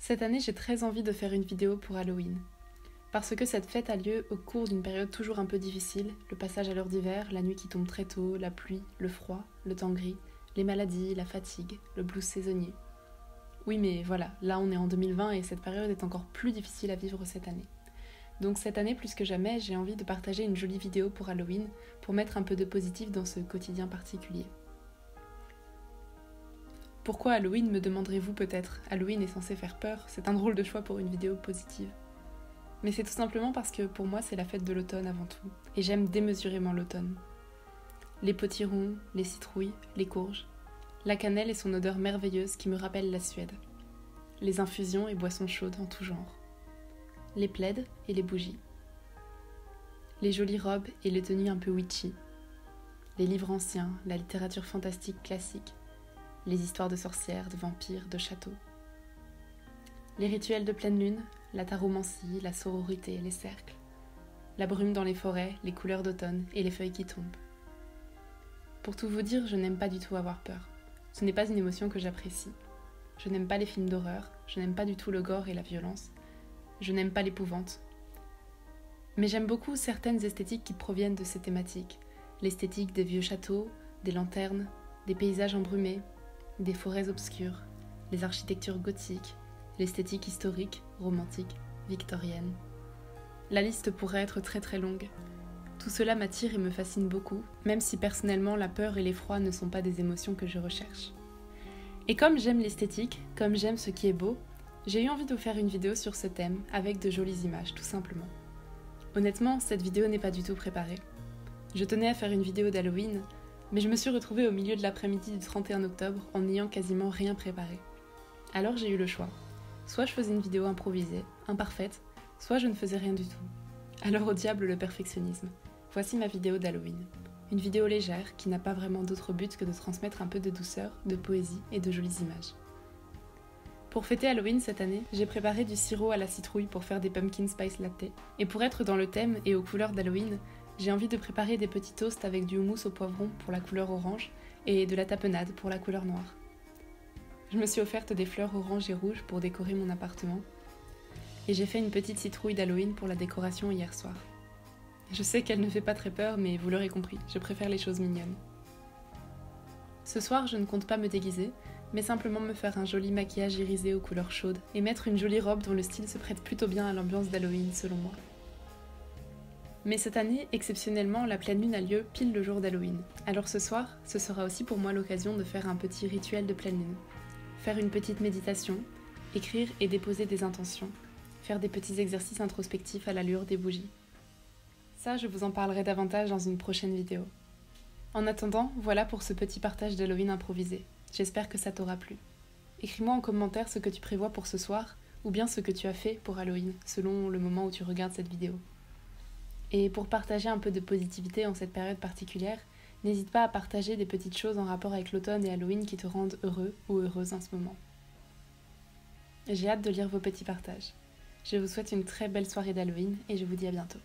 Cette année, j'ai très envie de faire une vidéo pour Halloween. Parce que cette fête a lieu au cours d'une période toujours un peu difficile, le passage à l'heure d'hiver, la nuit qui tombe très tôt, la pluie, le froid, le temps gris, les maladies, la fatigue, le blues saisonnier. Oui mais voilà, là on est en 2020 et cette période est encore plus difficile à vivre cette année. Donc cette année plus que jamais, j'ai envie de partager une jolie vidéo pour Halloween, pour mettre un peu de positif dans ce quotidien particulier. Pourquoi Halloween, me demanderez-vous peut-être? Halloween est censé faire peur, c'est un drôle de choix pour une vidéo positive. Mais c'est tout simplement parce que pour moi c'est la fête de l'automne avant tout, et j'aime démesurément l'automne. Les potirons, les citrouilles, les courges, la cannelle et son odeur merveilleuse qui me rappelle la Suède, les infusions et boissons chaudes en tout genre, les plaids et les bougies, les jolies robes et les tenues un peu witchy, les livres anciens, la littérature fantastique classique, les histoires de sorcières, de vampires, de châteaux, les rituels de pleine lune, la taromancie, la sororité, les cercles, la brume dans les forêts, les couleurs d'automne et les feuilles qui tombent. Pour tout vous dire, je n'aime pas du tout avoir peur. Ce n'est pas une émotion que j'apprécie. Je n'aime pas les films d'horreur, je n'aime pas du tout le gore et la violence, je n'aime pas l'épouvante. Mais j'aime beaucoup certaines esthétiques qui proviennent de ces thématiques. L'esthétique des vieux châteaux, des lanternes, des paysages embrumés, des forêts obscures, les architectures gothiques, l'esthétique historique, romantique, victorienne. La liste pourrait être très très longue. Tout cela m'attire et me fascine beaucoup, même si personnellement la peur et l'effroi ne sont pas des émotions que je recherche. Et comme j'aime l'esthétique, comme j'aime ce qui est beau, j'ai eu envie de vous faire une vidéo sur ce thème avec de jolies images, tout simplement. Honnêtement, cette vidéo n'est pas du tout préparée. Je tenais à faire une vidéo d'Halloween, mais je me suis retrouvée au milieu de l'après-midi du 31 octobre en n'ayant quasiment rien préparé. Alors j'ai eu le choix. Soit je faisais une vidéo improvisée, imparfaite, soit je ne faisais rien du tout. Alors au diable le perfectionnisme. Voici ma vidéo d'Halloween. Une vidéo légère qui n'a pas vraiment d'autre but que de transmettre un peu de douceur, de poésie et de jolies images. Pour fêter Halloween cette année, j'ai préparé du sirop à la citrouille pour faire des pumpkin spice latte. Et pour être dans le thème et aux couleurs d'Halloween, j'ai envie de préparer des petits toasts avec du houmous au poivron pour la couleur orange et de la tapenade pour la couleur noire. Je me suis offerte des fleurs orange et rouge pour décorer mon appartement. Et j'ai fait une petite citrouille d'Halloween pour la décoration hier soir. Je sais qu'elle ne fait pas très peur, mais vous l'aurez compris, je préfère les choses mignonnes. Ce soir, je ne compte pas me déguiser, mais simplement me faire un joli maquillage irisé aux couleurs chaudes et mettre une jolie robe dont le style se prête plutôt bien à l'ambiance d'Halloween selon moi. Mais cette année, exceptionnellement, la pleine lune a lieu pile le jour d'Halloween. Alors ce soir, ce sera aussi pour moi l'occasion de faire un petit rituel de pleine lune. Faire une petite méditation, écrire et déposer des intentions, faire des petits exercices introspectifs à l'allure des bougies. Ça, je vous en parlerai davantage dans une prochaine vidéo. En attendant, voilà pour ce petit partage d'Halloween improvisé. J'espère que ça t'aura plu. Écris-moi en commentaire ce que tu prévois pour ce soir, ou bien ce que tu as fait pour Halloween, selon le moment où tu regardes cette vidéo. Et pour partager un peu de positivité en cette période particulière, n'hésite pas à partager des petites choses en rapport avec l'automne et Halloween qui te rendent heureux ou heureuse en ce moment. J'ai hâte de lire vos petits partages. Je vous souhaite une très belle soirée d'Halloween et je vous dis à bientôt.